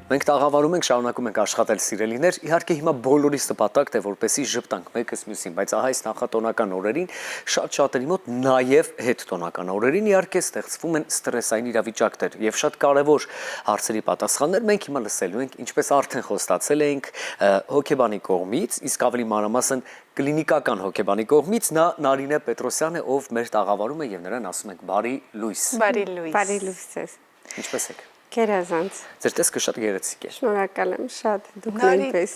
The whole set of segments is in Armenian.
Մենք տաղավարում ենք, շարունակում ենք աշխատել սիրելիներ, իհարկե հիմա բոլորիս նպատակն է, որպեսզի ժպտանք մեկս մյուսին, բայց ահա այս նախատոնական օրերին շատ-շատերի մոտ նաև հետտոնական օրերին իհարկե ստեղծվում են ստրեսային իրավիճակներ եւ շատ կարեւոր հարցերի պատասխաններ մենք հիմա լսելու ենք, ինչպես արդեն խոստացել էինք հոգեբանի կողմից, իսկ ավելի մանրամասն կլինիկական հոգեբանի կողմից նա Նարինե Պետրոսյանն է, ով մեր տաղավարում է եւ նրան ասում ենք բարի լույս։ Բարի լույս։ Բարի լույս։ Ինչպես եք։ Գերազանց։ Ձեր տեսքը շատ գեղեցիկ է։ Շնորհակալ եմ շատ, դուք նույնպես։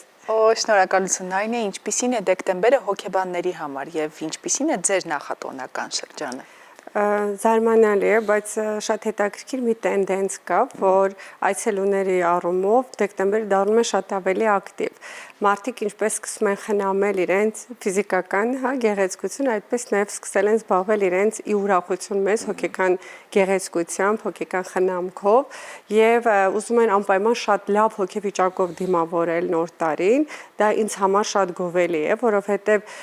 Շնորհակալություն Նարինե, ինչպիսին է դեկտեմբերը հոգեբանների համար եւ ինչպիսին է ձեր նախատոնական շրջանը։ Զարմանալի է, բայց շատ հետաքրքիր մի տենդենս կա, որ այցելուների առումով դեկտեմբերը դառնում է շատ ավելի ակտիվ։ Մարդիկ ինչպես սկսում են խնամել իրենց ֆիզիկական, գեղեցկությունը, այդպես նաև սկսել են զբաղվել իրենց ի ուրախություն մեզ հոգեկան գեղեցկությամբ, հոգեկան խնամքով եւ ուզում են անպայման շատ լավ հոգեվիճակով դիմավորել նոր տարին։ Դա ինձ համար շատ գովելի է, որովհետեւ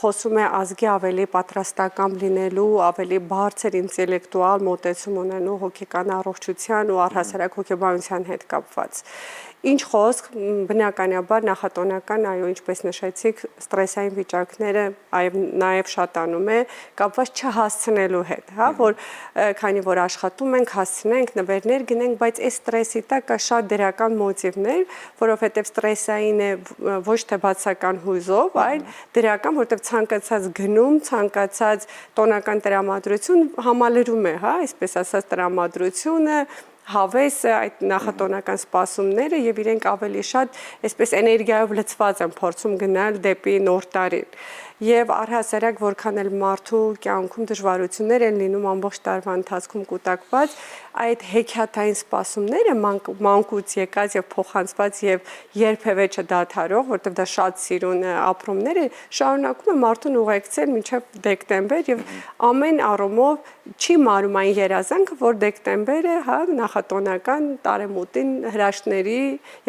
խոսում է ազգի ավելի պատրաստական լինելու, ավելի բարձր ինտելեկտուալ մոտեցում ունենու հոգեկան առողջության ու առհասարակ հոգեբանության հետ կապված։ Ինչ խոսք, բնականաբար նախատոնական, այո, ինչպես նշեցիք, ստրեսային վիճակները նաև շատանում է, կապված չհասցնելու հետ, որ քանի որ աշխատում ենք, հասցնենք, նվերներ գնենք, բայց այս ստրեսի տակ կա շատ դրական մոտիվներ, որովհետև ստրեսային է ոչ թե բացական հույզով, այլ դրական, որովհետև ցանկացած գնում, ցանկացած տոնական տրամադրություն համալրում է, այսպես ասած տրամադրությունը հավեսը, այդ նախատոնական սպասումները եւ իրենք ավելի շատ այսպես էներգիայով լցված են փորձում գնալ դեպի նոր տարին։ Եվ առհասարակ որքան էլ մարդու կյանքում դժվարություններ են լինում ամբողջ տարվա ընթացքում կուտակված, այդ հեքիաթային սպասումները մանկուց եկած եւ փոխանցված եւ երբևէ չդադարող, որտեղ դա շատ սիրուն ապրումներ է, շարունակում է մարդուն ուղեկցել մինչեւ դեկտեմբեր եւ ամեն առումով չի մարում այն երազանքը, որ դեկտեմբերը, նախատոնական տարեմուտին հրաշքների,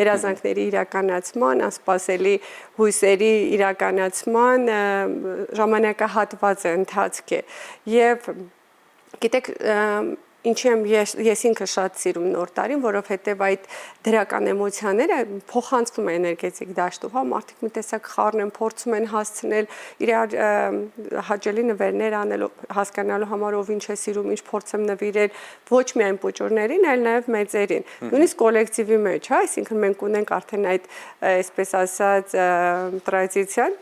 երազանքների իրականացման, անսպասելի հույսերի իրականացման ժամանակահատված է, ընթացք է եւ գիտեք ինչի եմ ես ինքը շատ սիրում նոր տարին, որովհետև այդ դրական էմոցիաները փոխանցվում են էներգետիկ դաշտով, մարդիկ մի տեսակ խառն են, փորձում են հասցնել իրար հաճելի նվերներ անել, հասկանալու համար ով ինչ է սիրում, ինչ փորձեմ նվիրել, ոչ միայն պուճուրներին, այլ նաև մեծերին, նույնիսկ կոլեկտիվի մեջ, այսինքն մենք ունենք արդեն այդ այսպես ասած տրադիցիան,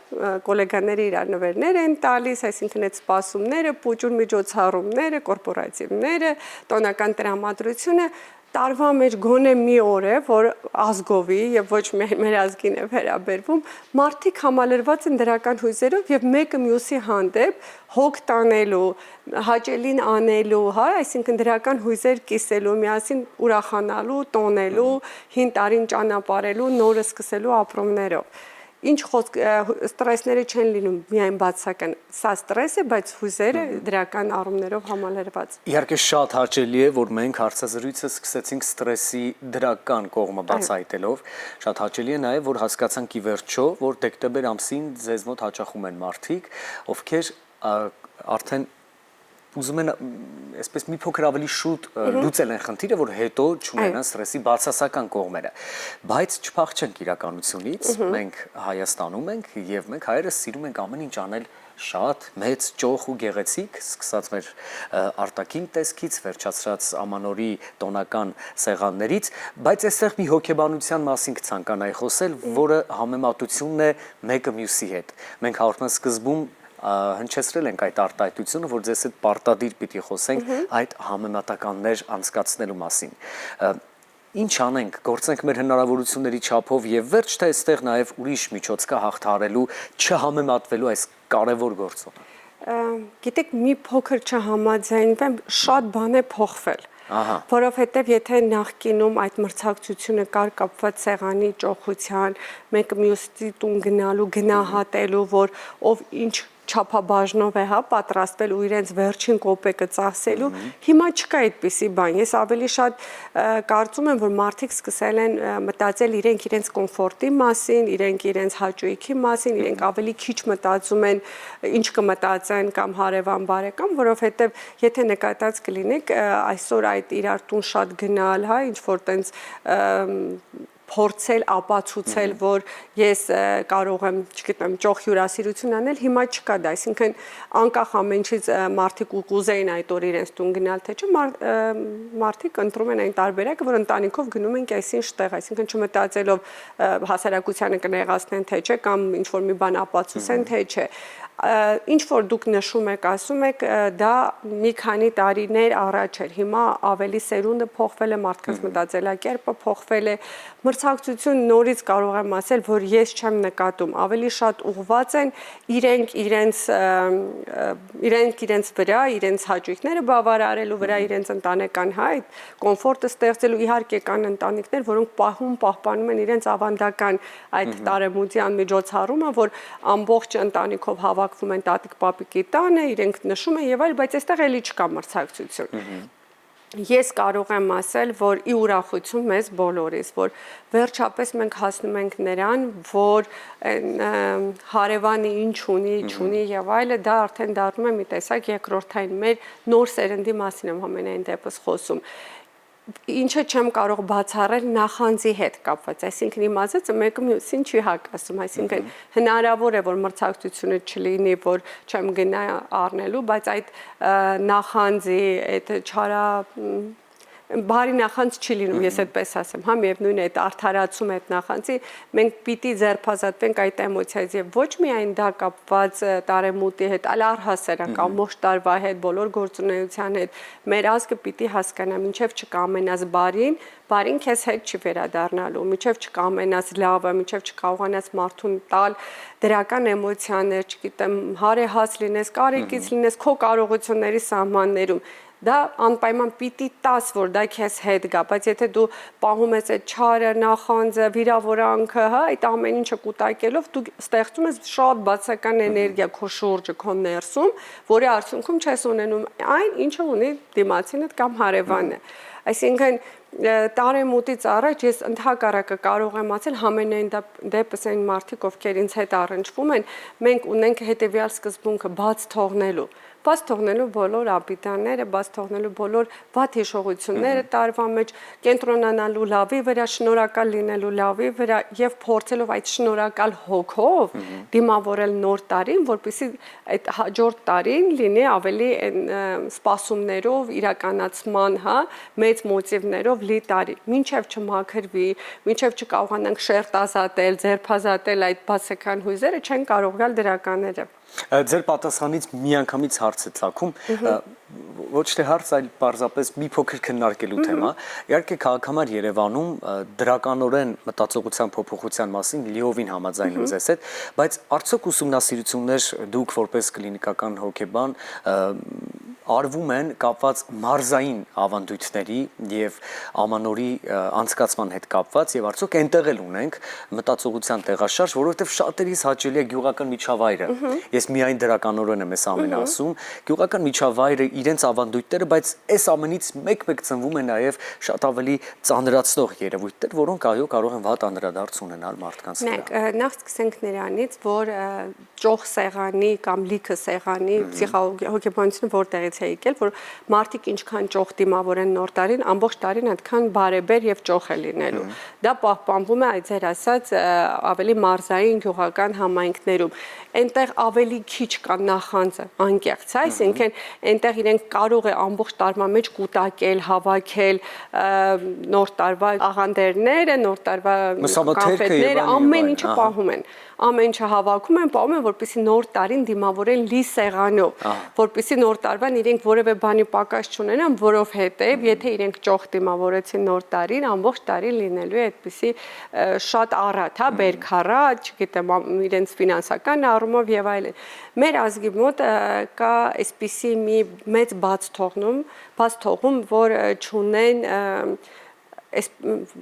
գոլեգաները իրար նվերներ են տալիս, այսինքն այդ սպասումները, պուճուր միջոցառումները, կորպորատիվները տոնական տրամադրությունը տարվա մեջ գոնե մի օր է, որ ազգովի եւ ոչ միայն մեր ազգին է վերաբերվում, մարդիկ համալրված են դրական հույզերով եւ մեկը մյուսի հանդեպ հոգ տանելու, հաճելին անելու, այսինքն դրական հույզեր կիսելու, միասին ուրախանալու, տոնելու, հին տարին ճանապարհելու, նորը սկսելու ապրումներով։ Ինչ խոսք ստրեսները չեն լինում միայն բացական, սա ստրես է, բայց հույզերը դրական առումներով համալրված։ Իհարկե շատ հաճելի է, որ մենք հարցազրույցը սկսեցինք ստրեսի դրական կողմը բացահայտելով, շատ հաճելի է նաև, որ հասկացանք ի վերջո, որ դեկտեմբեր ամսին ձեզ մոտ հաճախում են մարդիկ, ովքեր արդեն ուզում են այսպես մի փոքր ավելի շուտ լուծել են խնդիրը, որ հետո չունենան ստրեսի բացասական կողմերը, բայց չփախչենք իրականությունից, մենք Հայաստանում ենք եւ մենք հայերս սիրում ենք ամեն ինչ անել շատ մեծ, ճոխ ու գեղեցիկ, սկսած մեր արտաքին տեսքից, վերջացրած ամանորի տոնական սեղաններից, բայց այստեղ մի հոգեբանության մասին կցանկանայի խոսել, որը համեմատությունն է մեկը մյուսի հետ։ Մենք հաղորդման սկզբում հնչեցրել ենք այդ արտահայտությունը, որ ձեզ հետ պարտադիր պիտի խոսենք այդ համեմատականներ անցկացնելու մասին։ Ինչ անենք, գործենք մեր հնարավորությունների չափով եւ վերջ թե այստեղ նաեւ ուրիշ միջոց կա հաղթահարելու, չհամեմատվելու այս կարևոր գործով։ Գիտեք, մի փոքր չհամաձայնվեմ, շատ բան է փոխվել։ Որովհետև եթե նախկինում այդ մրցակցությունը կար կապված սեղանի ճոխության, մեկը մյուսի տուն գնալու, գնահատելու, որ ով ինչ չափաբաժնով է, հա, պատրաստվել ու իրենց վերջին կոպեկը ծախսելու, հիմա չկա այդպիսի բան։ Ես ավելի շատ կարծում եմ, որ մարդիկ սկսել են մտածել իրենց կոմֆորտի մասին, իրենց հաճույքի մասին, իրենք ավելի քիչ մտածում են ինչ կմտածեն կամ հարևան բարեկամ, որովհետև եթե նկատած կլինեք, այսօր այդ իրար տուն շատ գնալ, հա, ինչ որ տենց փորձել ապացուցել, որ ես կարող եմ, չգիտեմ, ճոխ հյուրասիրություն անել, հիմա չկա դա, այսինքն անկախ ամեն ինչից մարդիկ կուզեին այդ օր իրենց տուն գնալ, թե չէ, մարդիկ ընտրում են այն տարբերակը, որ ընտանիքով գնում են կեսին տեղ, այսինքն չմտածելով հասարակությանը կնեղացնեն, թե չէ, կամ ինչ որ մի բան ապացուցեն, թե չէ։ Ինչ որ դուք նշում եք, ասում եք, դա մի քանի տարիներ առաջ էր, հիմա ավելի սերունդը փոխվել է, մարդկանց մտածելակերպը փոխվել է, մրցակցություն նորից կարող եմ ասել, որ ես չեմ նկատում, ավելի շատ ուղղված են իրենց վրա, իրենց հաճույքները բավարարելու վրա, իրենց ընտանեկան այդ կոմֆորտը ստեղծելու, իհարկե կան ընտանիքներ, որոնք պահպանում են իրենց ավանդական այդ տարեմուտյան միջոցառումը, որ ամբողջ ընտանիքով հավաքվում են տատիկ պապիկի տանը, իրենք նշում են եւ այլ, բայց այստեղ էլի չկա մրցակցություն։ Ես կարող եմ ասել, որ ի ուրախություն մեզ բոլորիս, որ վերջապես մենք հասնում ենք նրան, որ հարևանը ինչ ունի եւ այլը, դա արդեն դառնում է մի տեսակ երկրորդային մեր նոր սերնդի մասին եմ ամենայն դեպս խոսում։ Ինչը չեմ կարող բացառել նախանձի հետ կապված, այսինքն իմ ասածը մեկը մյուսին չի հակասում, այսինքն հնարավոր է, որ մրցակցությունը չլինի, որ չեմ գնա առնելու, բայց այդ նախանձի, այդ չարա բարի նախանձ չի լինում, ես այդպես ասեմ, հա, միևնույն է, այդ արդարացում այդ նախանձի, մենք պիտի ձերբազատվենք այդ էմոցիայից եւ ոչ միայն դա կապված տարեմուտի հետ, այլ առհասարակ ամբողջ տարվա հետ, բոլոր գործունեության հետ, մեր ազգը պիտի հասկանա, մինչեւ չկամենաս բարին քեզ հետ չի վերադառնալու, մինչեւ չկամենաս լավը, մինչեւ չկարողանաս մարդուն տալ դրական էմոցիաներ, չգիտեմ, հարեհաց լինես, կարեկից լինես քո կարողությունների սահմաններում դա անպայման պիտի տաս, որ դա քեզ հետ գա, բայց եթե դու պահում ես այդ չարը, նախանձը, վիրավորանքը, հա, այդ ամեն ինչը կուտակելով, դու ստեղծում ես շատ բացական էներգիա քո շուրջը, քո ներսում, որի արդյունքում չես ունենում այն, ինչը ունի դիմացինդ կամ հարևանը։ Այսինքն տարեմուտից առաջ ես ընդհակառակը կարող եմ ասել համենայն դեպս այն մարդիկ, ովքեր ինձ հետ առնչվում են, մենք ունենք հետևյալ սկզբունքը բաց թողնելու բոլոր ապիտանները, բաց թողնելու բոլոր վատ հիշողությունները տարվա մեջ, կենտրոնանալու լավի վրա, շնորհակալ լինելու լավի վրա եւ փորձելով այդ շնորհակալ հոգով դիմավորել նոր տարին, որպեսզի այդ հաջորդ տարին լինի ավելի սպասումներով, իրականացման, հա, մեծ մոտիվներով լի տարի, մինչև չմաքրվի, մինչև չկարողանանք շերտ ազատել, ձերբազատել այդ բացական հույզերը, չեն կարող գալ դրականները։ Ձեր պատասխանից միանգամից հարց է ծագում, ոչ թե հարց, այլ պարզապես մի փոքր քննարկելու թեմա։ Իհարկե քաղաքամար Երևանում դրականորեն մտածողության փոփոխության մասին լիովին համաձայն եմ ձեզ հետ, բայց արդյոք ուսումնասիրություններ դուք որպես կլինիկական հոգեբան արվում են կապված մարզային ավանդույթների եւ ամանորի անցկացման հետ կապված եւ արդյոք այնտեղ էլ ունենք մտածողության տեղաշարժ, որովհետեւ շատերիս հաճելի է գյուղական միջավայրը։ Ես միայն դրականորեն եմ այս ամենը ասում, գյուղական միջավայրը իրենց ավանդույթները, բայց այս ամենից մեկ-մեկ ծնվում է նաեւ շատ ավելի ծանրացնող երևույթներ, որոնք այո կարող են վատ անդրադարձ ունենալ մարդկանց վրա։ Նախ սկսենք նրանից, որ ճոխ սեղանի կամ լիքը սեղանի հոգեբանությունը որտեղից է եկել, որ մարդիկ ինչքան ճոխ դիմավորեն նոր տարին, ամբողջ տարին այդքան բարեբեր եւ ճոխ է լինելու։ Դա պահպանվում է այդ ձեր ասած ավելի մարզային գյուղական համայնքներում։ Այնտեղ ավելի քիչ կա նախանձը, անկեղծ, այսինքն այնտեղ իրենք կարող է ամբողջ տարվա մեջ կուտակել, հավաքել նոր տարվա աղանդերները, նոր տարվա կոնֆետները, ամեն ինչը պահում են։ Ամեն ինչը հավաքում են, պահում են, որպեսզի նոր տարին դիմավորեն լի սեղանով, որպեսզի նոր տարվան իրենք որևէ բանի պակաս չունենան, որովհետև եթե իրենք ճոխ դիմավորեցին նոր տարին, ամբողջ տարին լինելու է այդպիսի շատ առատ, հա, բերքառատ, չգիտեմ, իրենց ֆինանսական առումով եւ այլն։ Մեր ազգի մոտ կա այսպիսի մի մեծ բաց թողում, որ չունեն այս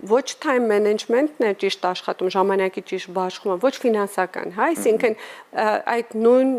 ոչ time management-ն է ճիշտ աշխատում, ժամանակի ճիշտ բաշխումը, ոչ ֆինանսական, հա, այսինքն այդ նույն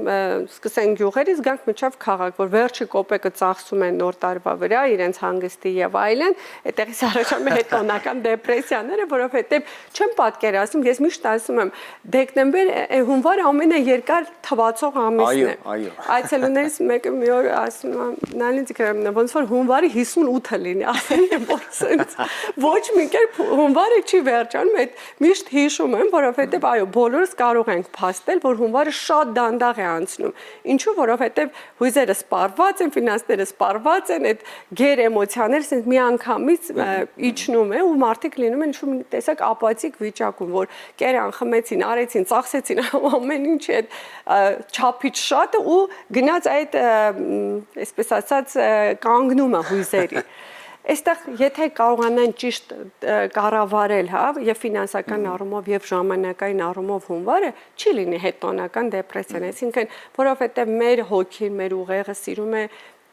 սկսենք գյուղերից գանք մինչև քաղաք, որ վերջի կոպեկը ծախսում են նոր տարվա վրա իրենց հանգստի եւ այլն, այդտեղից առաջանում է հետոնական դեպրեսիաները, որովհետեւ չեմ պատկերացնում, ես միշտ ասում եմ, դեկտեմբեր, հունվար ամենաերկար թվացող ամիսն է։ Այո։ Այցելուներից մեկը մի օր ասում է, նայելից գրեմ, ոնց որ հունվարի 58-ը լինի, ասել եմ, որ սենց ոչ մի կերպ հունվարը չի վերջանում, այդ միշտ հիշում եմ, որովհետև այո, բոլորս կարող ենք փաստել, որ հունվարը շատ դանդաղ է անցնում։ Ինչու, որովհետև հույզերը սպառված են, ֆինանսները սպառված են, այդ գեր էմոցիաները սենց միանգամից իջնում է ու մարդիկ լինում են ինչ-որ տեսակ ապաթիկ վիճակում, որ կերան, խմեցին, արեցին, ծախսեցին ամեն ինչի այդ չափից շատը ու գնաց այդ այսպես ասած կանգնում է հույզերի։ Այստեղ եթե կարողանան ճիշտ կառավարել, հա, եւ ֆինանսական առումով եւ ժամանակային առումով հունվարը չի լինի հետոնական դեպրեսիան, այսինքն որովհետեւ մեր հոգին, մեր ուղեղը սիրում է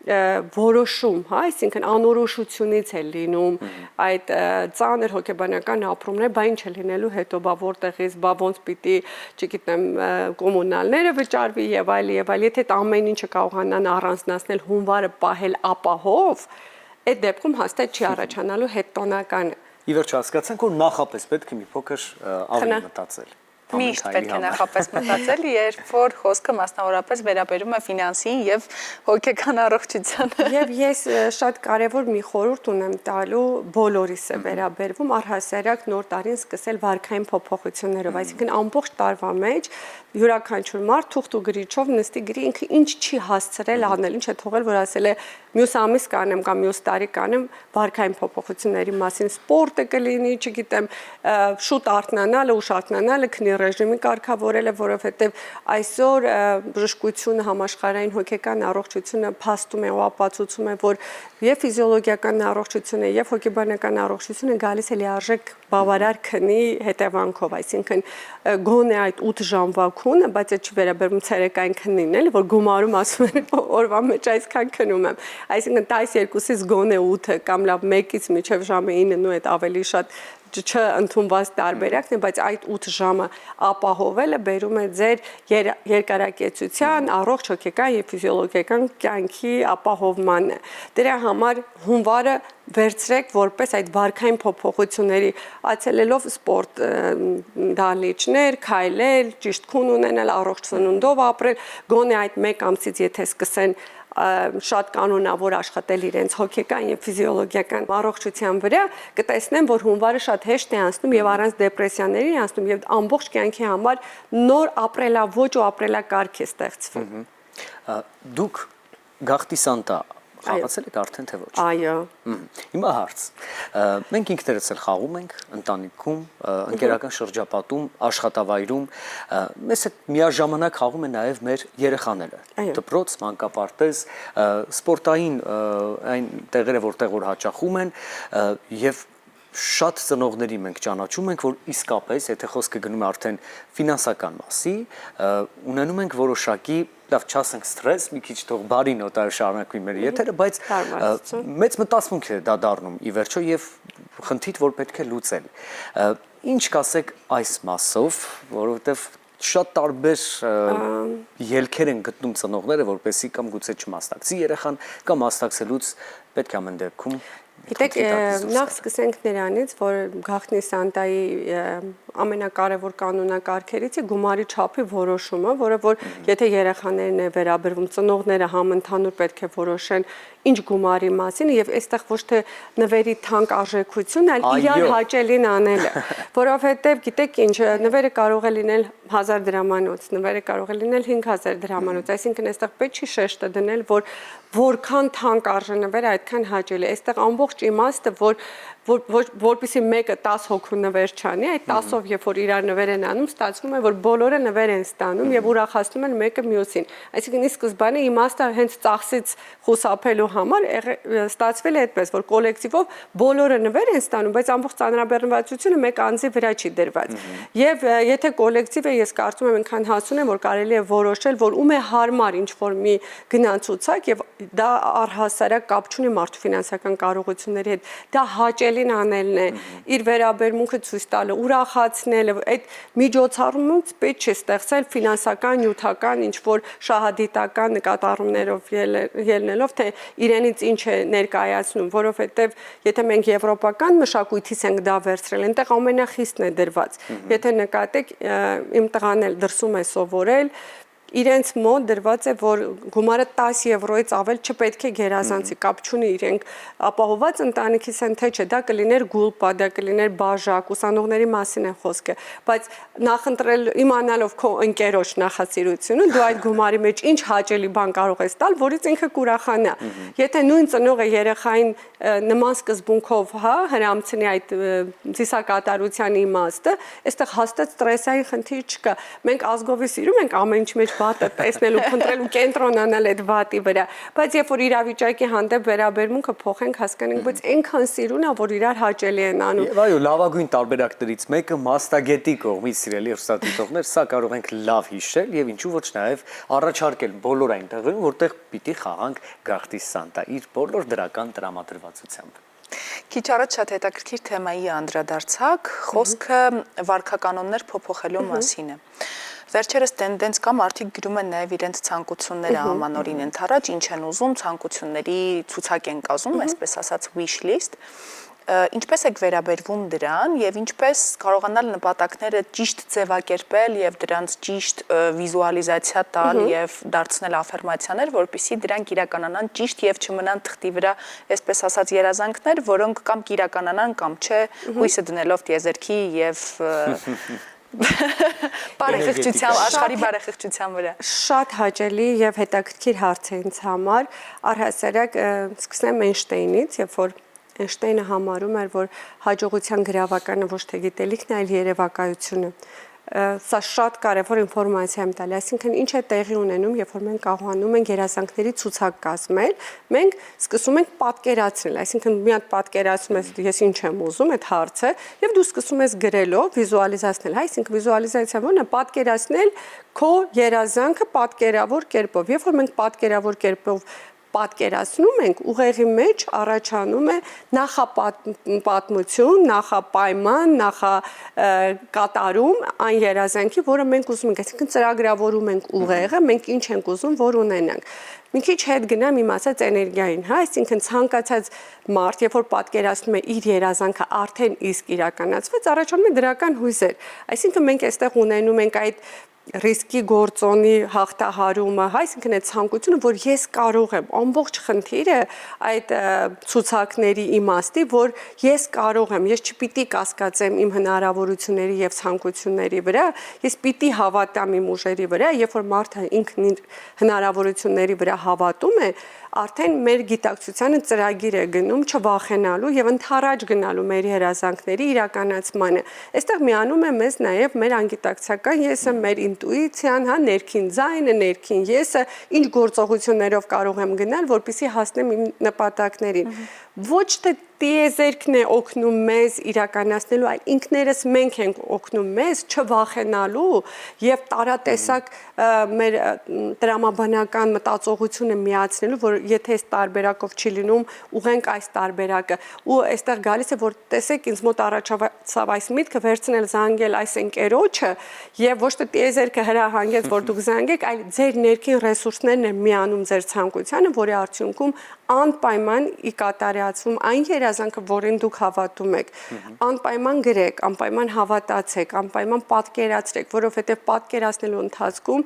որոշում, հա, այսինքն անորոշությունից է լինում այդ ծանր հոգեբանական ապրումները, բա ինչ է լինելու հետո, բա որտեղից, բա ոնց պիտի, չգիտեմ, կոմունալները վճարվի եւ այլ, եթե այդ ամեն ինչը կարողանան առանձնացնել հունվարը պահել ապահով, այդ դեպքում հաստատ չի առաջանալու հետոնականը։ Ի վերջո հասկացանք, որ նախապես պետք է մի փոքր ավելի մտածել։ Միշտ պետք է նախապես մտածել, երբ որ խոսքը մասնավորապես վերաբերում է ֆինանսին եւ հոգեկան առողջությանը։ Եվ ես շատ կարևոր մի խորհուրդ ունեմ տալու բոլորիս է վերաբերվում առհասարակ նոր տարին սկսել վարքային փոփոխություններով, այսինքն ամբողջ տարվա մեջ յուրաքանչյուր մարդ թուղթ ու գրիչով նստի գրի ինքը ինչ չի հասցրել անել, ինչ է թողել, որ ասել է մյուս ամիս կանեմ կամ մյուս տարի կանեմ վարքային փոփոխությունների մասին սպորտը կլինի, չգիտեմ, շուտ արթնանալը, ուշ արթնանալը, քնի ռեժիմի կարգավորելը, որովհետև այսօր բժշկությունը, համաշխարհային հոգեկան առողջությունը փաստում է ու ապացուցում է, որ եւ ֆիզիոլոգիական առողջությունը եւ հոգեբանական առողջությունը գալիս է լիարժեք բավարար քնի հետևանքով, այսինքն գոնե այդ 8 ժամվա քունը, բայց այդ չի վերաբերում ցերեկային քնին, էլի, որ գումարում ասում են օրվա մեջ այսքան քնում եմ, այսինքն 12-ից գոնե 8-ը կամ լավ 1-ից մինչև ժամը 9-ն ու այդ ավելի շատ չընդունված տարբերակն է, բայց այդ 8 ժամը ապահովելը բերում է ձեր երկարակեցության, առողջ հոգեկան եւ ֆիզիոլոգիական կյանքի ապահովմանը։ Դրա համար հունվարը վերցրեք որպես այդ վարքային փոփոխությունների այցելելով սպորտ դահլիճներ, քայլել, ճիշտ քուն ունենալ, առողջ սնունդով ապրել, գոնե այդ 1 ամսից եթե սկսեն շատ կանոնավոր աշխատել իրենց հոգեկան եւ ֆիզիոլոգիական առողջության վրա, կտեսնեն, որ հունվարը շատ հեշտ է անցնում եւ առանց դեպրեսիաների է անցնում եւ ամբողջ կյանքի համար նոր ապրելաոճ ու ապրելակարգ է ստեղծվում։ Դուք գաղթի Սանտա խաղացել եք արդեն թե ոչ։ Այո։ Հիմա հարց։ Մենք ինքներս էլ խաղում ենք ընտանիքում, ընկերական շրջապատում, աշխատավայրում, մեզ հետ միաժամանակ խաղում են նաև մեր երեխաները։ Դպրոց, մանկապարտեզ, սպորտային այն տեղերը, որտեղ որ հաճախում են եւ շատ ծնողների մենք ճանաչում ենք, որ իսկապես, եթե խոսքը գնում է արդեն ֆինանսական մասի, ունենում ենք որոշակի, լավ չասենք ստրես, մի քիչ թող բարի նոտայով շարունակվի մեր եթերը, բայց մեծ մտածմունք է դա դառնում ի վերջո եւ խնդիր, որ պետք է լուծել։ Ինչ կասեք այս մասով, որովհետեւ շատ տարբեր ելքեր են գտնում ծնողները, որպեսզի կամ գուցե չմասնակցի երեխան, կամ մասնակցելուց պետք է ամեն դեպքում Գիտեք, նախ սկսենք նրանից, որ գաղտնի Սանտայի ամենակարևոր կանոնակարգերից է գումարի չափի որոշումը, որը որ եթե երեխաներն է վերաբերվում, ծնողները համընդհանուր պետք է որոշեն ինչ գումարի մասին եւ այստեղ ոչ թե նվերի թանկ արժեքություն, այլ իրար հաճելին անելը, որովհետեւ գիտեք ինչ, նվերը կարող է լինել 1000 դրամանոց, նվերը կարող է լինել 5000 դրամանոց, այսինքն այստեղ պետք չի շեշտը դնել, որ որքան թանկ արժե նվերը, այդքան հաճելի է։ Այստեղ ամբողջ իմաստը, որպեսզի մեկը 10 հոգու նվեր չանի, այդ 10-ով երբ որ իրար նվեր են անում, ստացվում է, որ բոլորը նվեր են ստանում եւ ուրախացնում են մեկը մյուսին։ Այսինքն ի սկզբանե իմաստը հենց ծախսից խուսափելու համար ստացվել է այդպես, որ կոլեկտիվով բոլորը նվեր են ստանում, բայց ամբողջ ծանրաբեռնվածությունը մեկ անձի վրա չի դրված։ Եվ եթե կոլեկտիվ է, ես կարծում եմ այնքան հասուն է, որ կարելի է որոշել, որ ում է հարմար ինչ որ մի գնացուցակ եւ դա առհասարակ կապ չունի մարդու ֆինանսական կարողությունների հետ, դա հաճելի ավելին անելն է, իր վերաբերմունքը ցույց տալը, ուրախացնելը, այդ միջոցառումից պետք չէ ստեղծել ֆինանսական, նյութական, ինչ որ շահադիտական նկատառումներով ելնելով, թե իրենից ինչ է ներկայացնում, որովհետև եթե մենք եվրոպական մշակույթից ենք դա վերցրել, այնտեղ ամենախիստն է դրված։ Եթե նկատեք, իմ տղան էլ դրսում է սովորել, իրենց մոտ դրված է, որ գումարը 10 եվրոից ավել չպետք է գերազանցի, կապ չունի իրենք ապահոված ընտանիքից են թե չէ, դա կլիներ գուլպա, դա կլիներ բաժակ, ուսանողների մասին է խոսքը, բայց նախընտրել իմանալով քո ընկերոջ նախասիրությունը, դու այդ գումարի մեջ ինչ հաճելի բան կարող ես տալ, որից ինքը կուրախանա։ Եթե նույն ծնողը երեխային նման սկզբունքով, հրամցնի այդ ծիսակատարության իմաստը, այստեղ հաստատ ստրեսային խնդիր չկա։ Մենք ազգովի սիրում ենք ամեն ինչ մեջ վատը տեսնել ու փնտրել ու կենտրոնանալ այդ վատի վրա, բայց երբ որ իրավիճակի հանդեպ վերաբերմունքը փոխենք, հասկանենք, բայց այնքան սիրուն է, որ իրար հաճելի են անում։ Եվ այո, լավագույն տարբերակներից մեկը մասնագետի կողմից, սիրելի հեռուստադիտողներ, սա կարող ենք լավ հիշել եւ ինչու ոչ նաեւ առաջարկել բոլոր այն տեղերում, որտեղ պիտի խաղանք գաղթի Սանտա իր բոլոր դրական տրամադրվածությամբ։ Քիչ առաջ շատ հետաքրքիր թեմայի անդրադարձակ, խոսքը վարքականոններ փոփոխելու մասին է։ Վերջերս տենդենց կա, մարդիկ գրում են նաև իրենց ցանկությունները ամանորին ընթառաջ, ինչ են ուզում, ցանկությունների ցուցակ են կազմում, այսպես ասած wish list։ Ինչպես եք վերաբերվում դրան եւ ինչպես կարողանալ նպատակները ճիշտ ձևակերպել եւ դրանց ճիշտ վիզուալիզացիա տալ եւ դարձնել աֆերմացիաներ, որպեսզի դրանք իրականանան ճիշտ եւ չմնան թղթի վրա, այսպես ասած երազանքներ, որոնք կամ կիրականանան կամ չէ, հույսը դնելով տիեզերքի եւ բարեխիղճության, աշխարհի բարեխիղճության վրա։ Շատ հաճելի եւ հետաքրքիր հարց է ինձ համար, առհասարակ սկսեմ Էյնշտեյնից, երբ որ Էյնշտեյնը համարում էր, որ հաջողության գրավականը ոչ թե գիտելիքն է, այլ երևակայությունը։ Սա շատ կարևոր ինֆորմացիա եմ տալի, այսինքն ինչ է տեղի ունենում, երբ որ մենք կարողանում ենք երազանքների ցուցակ կազմել, մենք սկսում ենք պատկերացնել, այսինքն մի հատ պատկերացնում ես ես ինչ եմ ուզում, այդ հարցը, եւ դու սկսում ես գրելով վիզուալիզացնել, այսինքն վիզուալիզացիան ո՞րն է, պատկերացնել քո երազանքը պատկերավոր կերպով, երբ որ մենք պատկերավոր կերպով պատկերացնում ենք, ուղեղի մեջ առաջանում է նախապատմություն, նախապայման, նախակատարում այն երազանքի, որը մենք ուզում ենք, այսինքն ծրագրավորում ենք ուղեղը, մենք ինչ ենք ուզում, որ ունենանք։ Մի քիչ հետ գնամ իմ ասած էներգիային, այսինքն ցանկացած մարդ, երբ որ պատկերացնում է իր երազանքը արդեն իսկ իրականացված, առաջանում է դրական հույզեր։ Այսինքն մենք այստեղ ունենում ենք այդ ռիսկի գործոնի հաղթահարումը, այսինքն այդ ցանկությունը, որ ես կարող եմ, ամբողջ խնդիրը այդ ցուցակների իմաստի, որ ես կարող եմ, ես չպիտի կասկածեմ իմ հնարավորությունների եւ ցանկությունների վրա, ես պիտի հավատամ իմ ուժերի վրա, երբ որ մարդը ինքն իր հնարավորությունների վրա հավատում է, արդեն մեր գիտակցությանը ծրագիր է գնում չվախենալու եւ ընդառաջ գնալու մեր երազանքների իրականացմանը։ Այստեղ միանում է մեզ նաեւ մեր անգիտակցական եսը, մեր ինտուիցիան, ներքին ձայնը, ներքին եսը, ինչ գործողություններով կարող եմ գնալ, որպեսզի հասնեմ իմ նպատակներին։ Ոչ թե տիեզերքն է օգնում մեզ իրականացնելու, այլ ինքներս մենք ենք օգնում մեզ չվախենալու եւ տարատեսակ մեր տրամաբանական մտածողությունը միացնելու, որ եթե այս տարբերակով չի լինում, ուղենք այս տարբերակը ու այստեղ գալիս է, որ տեսեք ինձ մոտ առաջացավ այս միտքը վերցնել զանգել այս ընկերոջը եւ ոչ թե տիեզերքը հրահանգեց, որ դուք զանգեք, այլ ձեր ներքին ռեսուրսներն են միանում ձեր ցանկությանը, որի արդյունքում անպայման ի կատարյացում այն երազանքը, որին դուք հավատում եք, անպայման գրեք, անպայման հավատացեք, անպայման պատկերացրեք, որովհետև պատկերացնելու ընթացքում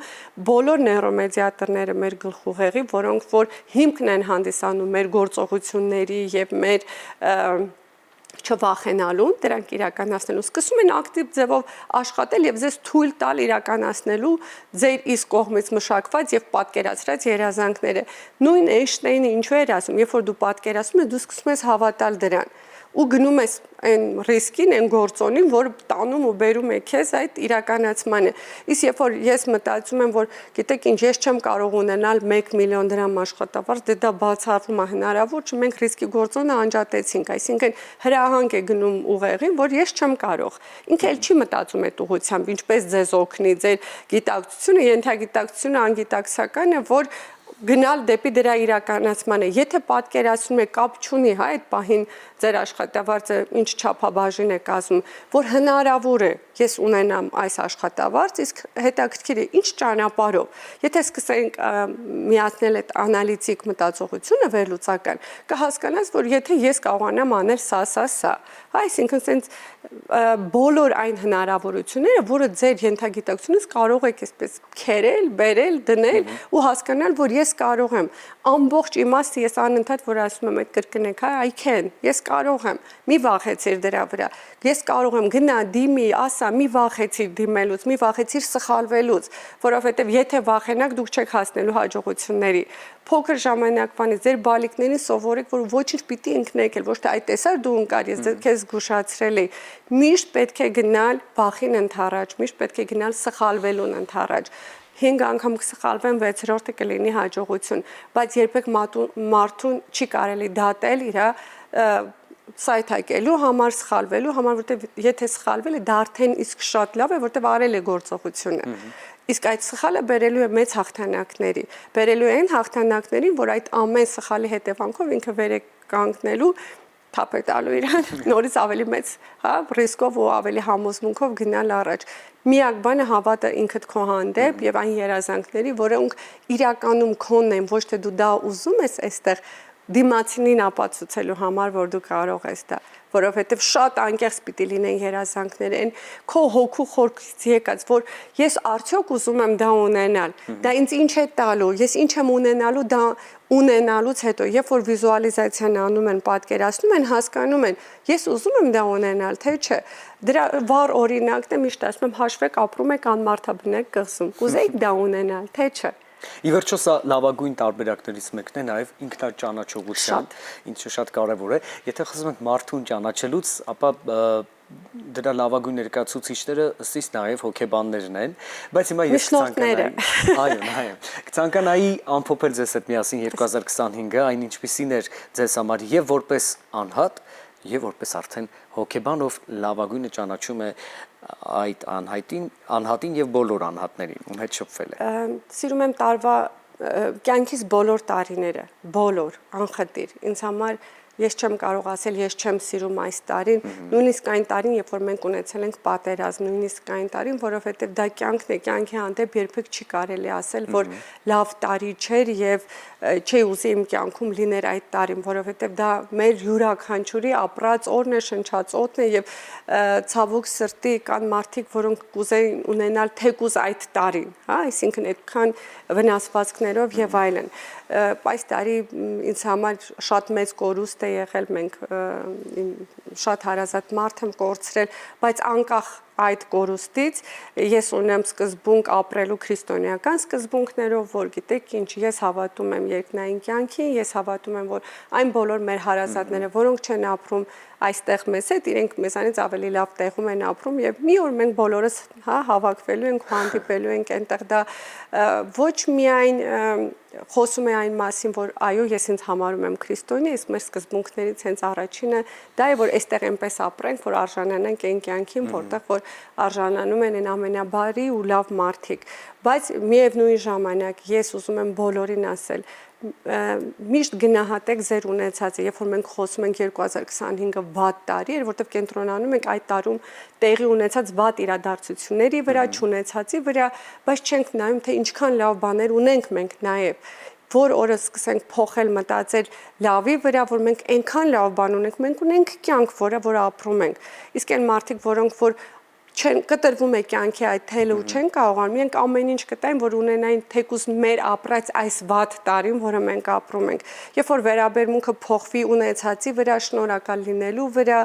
բոլոր նեյրոմեդիատորները մեր գլխուղեղի, որոնք որ հիմքն են հանդիսանում մեր գործողությունների եւ մեր չվախենալու, դրանք իրականացնելու, սկսում են ակտիվ ձևով աշխատել եւ ձեզ թույլ տալ իրականացնելու ձեր իսկ կողմից մշակված եւ պատկերացրած երազանքները։ Նույն Էյնշտեյնը ինչու էր ասում, երբ որ դու պատկերացնում ես, դու սկսում ես հավատալ դրան ու գնում ես այն ռիսկին, այն գործոնին, որը տանում ու բերում է քեզ այդ իրականացմանը։ Իսկ երբ որ ես մտածում եմ, որ գիտեք ինչ, ես չեմ կարող ունենալ 1 միլիոն դրամ աշխատավարձ, դե դա բացառվում է հնարավոր չէ, մենք ռիսկի գործոնը անջատեցինք, այսինքն հրահանգ է գնում ուղեղին, որ ես չեմ կարող։ Ինքը էլ չի մտածում այդ ուղղությամբ, ինչպես ձեզ օգնի, ձեր գիտակցությունը, ենթագիտակցությունը, անգիտակցականը, որ գնալ դեպի դրա իրականացմանը։ Եթե պատկերացնում եք կապ չունի, այդ պահին ձեր աշխատավարձը ինչ չափաբաժին է կազմում, որ հնարավոր է ես ունենամ այս աշխատավարձ, իսկ հետաքրքիր է ինչ ճանապարհով։ Եթե սկսենք միացնել այդ անալիտիկ մտածողությունը վերլուծական, կհասկանաս, որ եթե ես կարողանամ անել սա, այսինքն sense բոլոր այն հնարավորությունները, որը ձեր ենթագիտակցությունից կարող եք այսպես քերել, բերել, դնել ու հասկանալ, որ ես կարող եմ ամբողջ իմաստը ես անընդհատ որ ասում եմ այդ կրկնեք, I can, ես կարող եմ, մի վախեցիր դրա վրա, ես կարող եմ գնա դիմի, ասա, մի վախեցիր դիմելուց, մի վախեցիր սխալվելուց, որովհետև եթե վախենաք դուք չեք հասնելու հաջողությունների։ Փոքր ժամանակվանից ձեր բալիկներին սովորեք, որ ոչինչ պիտի ինքնեկել, ոչ թե այդ տեսար դու ընկար, ես քեզ զգուշացրել էի։ Միշտ պետք է գնալ վախին ընդառաջ, միշտ պետք է գնալ սխալվելուն ընդառաջ։ 5 անգամ կսխալվեն 6-րդը կլինի հաջողություն, բայց երբեք մարդուն չի կարելի դատել իր սայթակելու համար, սխալվելու համար, որտեղ եթե սխալվել է, դա արդեն իսկ շատ լավ է, որտեղ արել է գործողությունը։ Իսկ այդ սխալը բերելու է մեծ հաղթանակների, բերելու են հաղթանակներին, որ այդ ամեն սխալի հետևանքով ինքը վեր է կանգնելու, թափ է տալու իրան, նորից ավելի մեծ, ռիսկով ու ավելի համոզմունքով գնալ առաջ։ Միակ բանը հավատը ինքդ քո հանդեպ եւ այն երազանքների, որոնք իրականում քոնն են, ոչ թե դու դա ուզում ես այստեղ դիմացինին ապացուցելու համար, որ դու կարող ես դա, որովհետև շատ անկեղծ պիտի լինեն երազանքներ, այն քո հոգու խորքից եկած, որ ես արդյոք ուզում եմ դա ունենալ, դա ինձ ինչ է տալու, ես ինչ եմ ունենալու, դա ունենալուց հետո, երբ որ վիզուալիզացիան անում են, պատկերացնում են, հասկանում են, ես ուզում եմ դա ունենալ, թե չէ։ Դրա վառ օրինակն է, միշտ ասում եմ, հաշվեք, ապրում եք անմարդաբնակ կղզում, կուզեիք դա ունենալ, թե չէ։ Ի վերջո սա լավագույն տարբերակներից մեկն է նաև ինքնաճանաչողության, ինչը շատ կարևոր է։ Եթե խոսում ենք մարդուն ճանաչելուց, ապա դրա լավագույն ներկայացուցիչները ըստ իս նաև հոգեբաններն են, բայց հիմա ես կցանկանայի ամփոփել ձեզ հետ միասին 2025-ը, այն ինչպիսին էր ձեզ համար եւ որպես անհատ, եւ որպես արդեն հոգեբան, ով լավագույնը ճանաչում է այդ անհատին եւ բոլոր անհատներին, ում հետ շփվել է։ Սիրում եմ տարվա կյանքիս բոլոր տարիները, բոլոր անխտիր։ Ինձ համար ես չեմ կարող ասել, ես չեմ սիրում այս տարին, նույնիսկ այն տարին, երբ որ մենք ունեցել ենք պատերազմ, նույնիսկ այն տարին, որովհետև դա կյանքն է, կյանքի հանդեպ երբեք չի կարելի ասել, որ լավ տարի չէր եւ չի ուզի իմ կյանքում լիներ այդ տարին, որովհետև դա մեր յուրաքանչյուրի ապրած օրն է, շնչած օդն է եւ ցավոք սրտի կան մարդիկ, որոնք կուզեին ունենալ թեկուզ այդ տարին, այսինքն այդքան վնասվածքներով եւ այլն։ Այս տարի ինձ համար շատ մեծ կորուստ է եղել, մենք շատ հարազատ մարդ եմ կորցրել, բայց անկախ այդ կորուստից ես ունեմ սկզբունք ապրելու քրիստոնեական սկզբունքներով, որ գիտեք ինչ, ես հավատում եմ երկնային կյանքին, ես հավատում եմ, որ այն բոլոր մեր հարազատները, որոնք չեն ապրում այստեղ մեզ հետ, իրենք մեզանից ավելի լավ տեղում են ապրում եւ մի օր մենք բոլորս հավաքվելու ենք, հանդիպելու ենք այնտեղ, դա ոչ միայն խոսում է այն մասին, որ այո, ես ինձ համարում եմ քրիստոնյա, իսկ մեր սկզբունքներից հենց առաջինը դա է, որ այստեղ այնպես ապրենք, որ արժանանանք այն կյանքին, որտեղ որ արժանանում են այն ամենաբարի ու լավ մարդիկ, բայց միևնույն ժամանակ ես ուզում եմ բոլորին ասել, միշտ գնահատեք ձեր ունեցածը, երբ որ մենք խոսում ենք 2025-ը վատ տարի էր, որտեղ կենտրոնանում ենք այդ տարում տեղի ունեցած վատ իրադարձությունների վրա, չունեցածի վրա, բայց չենք նայում, թե ինչքան լավ բաներ ունենք մենք նաև, որ օրը սկսենք փոխել մտածել լավի վրա, որ մենք այնքան լավ բան ունենք, մենք ունենք կյանք, որ ապրում ենք, իսկ այն մարդիկ, որոնք որ չեն կտրվում է կյանքի այդ թելը ու չեն կարողանում, մենք ամեն ինչ կտային, որ ունենային թեկուզ մեր ապրած այս վատ տարին, որը մենք ապրում ենք։ Երբ որ վերաբերմունքը փոխվի ունեցածի վրա, շնորհակալ լինելու վրա,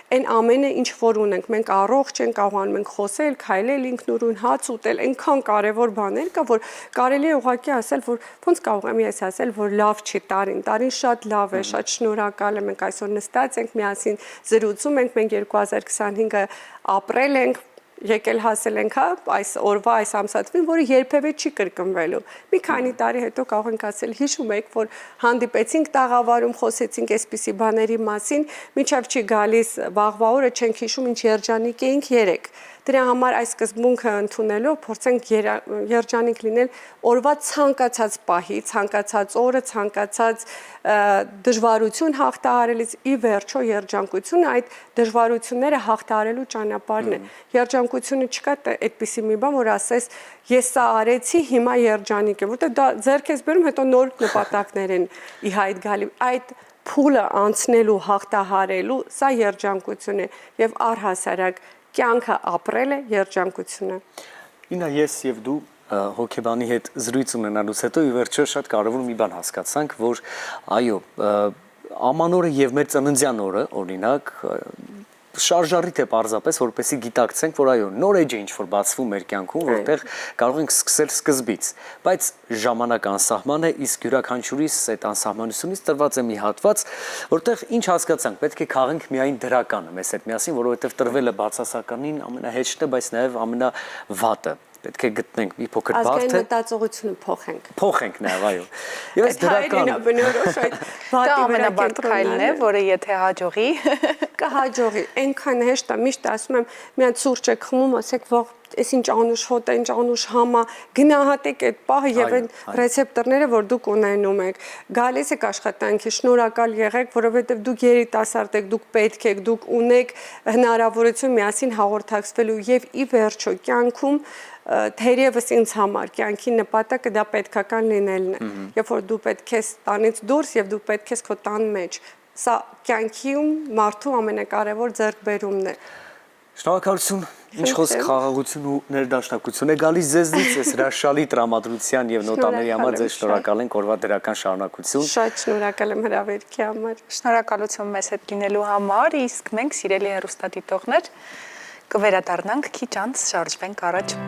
այն ամենը ինչ որ ունենք, մենք առողջ ենք, կարողանում ենք խոսել, քայլել, ինքնուրույն հաց ուտել, այնքան կարևոր բաներ կա, որ կարելի է ուղղակի ասել, որ ոնց կարող եմ ես ասել, որ լավ չի տարին շատ լավ է, շատ շնորհակալ եմ, մենք այսօր նստած ենք միասին զրուցում ենք, մենք 2025-ը ապրել ենք, եկել հասել ենք այս օրվա այս ամսաթվին, որը երբևէ չի կրկնվելու։ Մի քանի տարի հետո կարող ենք ասել, հիշում եք, որ հանդիպեցինք տաղավարում, խոսեցինք այսպիսի բաների մասին, մինչև չի գալիս վաղվա օրը չենք հիշում ինչ երջանիկ էինք երեք։ Դրա համար այս սկզբունքը ընդունելով փորձենք երջանիկ լինել օրվա ցանկացած պահի, ցանկացած օրը, ցանկացած դժվարություն հաղթահարելիս ի վերջո երջանկությունը այդ դժվարությունները հաղթահարելու ճանապարհն է։ Երջանկությունը չկա այդպիսի մի բան, որ ասես ես սա արեցի, հիմա երջանիկ եմ, որտեղ դա ձեռք ես բերում, հետո նոր նպատակներ են ի հայտ գալի։ Այդ փուլը անցնելու, հաղթահարելու, սա երջանկություն է եւ առհասարակ կյանքը ապրելը երջանկություն է։ Ինա ես եւ դու հոկեբանի հետ զրույց ունենալուց հետո ի վերջո շատ կարևոր մի բան հասկացանք, որ այո, ամանորը եւ մեր ծննդյան օրը, օրինակ, շարժառիթ է պարզապես, որպեսզի գիտակցենք, որ այո, նոր էջ է ինչ-որ բացվում մեր կյանքում, որտեղ կարող ենք սկսել սկզբից, բայց ժամանակ անսահման է, իսկ յուրաքանչյուրիս այդ անսահմանությունից տրված է մի հատված, որտեղ ինչ հասկացանք, պետք է քաղենք միայն դրականը մեզ հետ միասին, որովհետև տրվելը բացասականին ամենահեշտն է, բայց նաև ամենավատը։ Պետք է գտնենք մի փոքր բարդ է։ Ազգային մտածողությունը փոխենք։ Փոխենք նաև, այո։ Եվ այս դրականը բնորոշ այդ դա ամենաբարդ քայլն է, որը եթե հաջողի, կհաջողի։ Այնքան հեշտ է, միշտ ասում եմ, մի հատ սուրճ եք խմում, ասեք, ող այս ինչ անուշ հոտ է, ինչ անուշ համա, գնահատեք այդ պահը եւ այն ռեցեպտորները, որ դուք ունենում եք։ Գալիս եք աշխատանքի, շնորհակալ եղեք, որովհետեւ դուք երիտասարդ եք, դուք պետք եք, դուք ունեք հնարավորություն միասին հաղորդակցվելու եւ ի վերջո կյանքում թերևս ինձ համար կյանքի նպատակը դա պետքական լինելն է։ Երբ որ դու պետք ես տանից դուրս եւ դու պետք ես քո տան մեջ, սա կյանքում մարդու ամենակարևոր ձեռքբերումն է։ Շնորհակալություն, ինչ խոսք խաղաղություն ու ներդաշնակություն է գալիս ձեզնից, այս հրաշալի տրամադրության եւ նոտաների համար ձեզ շնորհակալ ենք, օրվա դրական շարունակություն։ Շատ շնորհակալ եմ հրավերքի համար։ Շնորհակալություն մեզ հետ լինելու համար, իսկ մենք սիրելի հեռուստադիտողներ կվերադառնանք քիչ անց շարժվենք առաջ։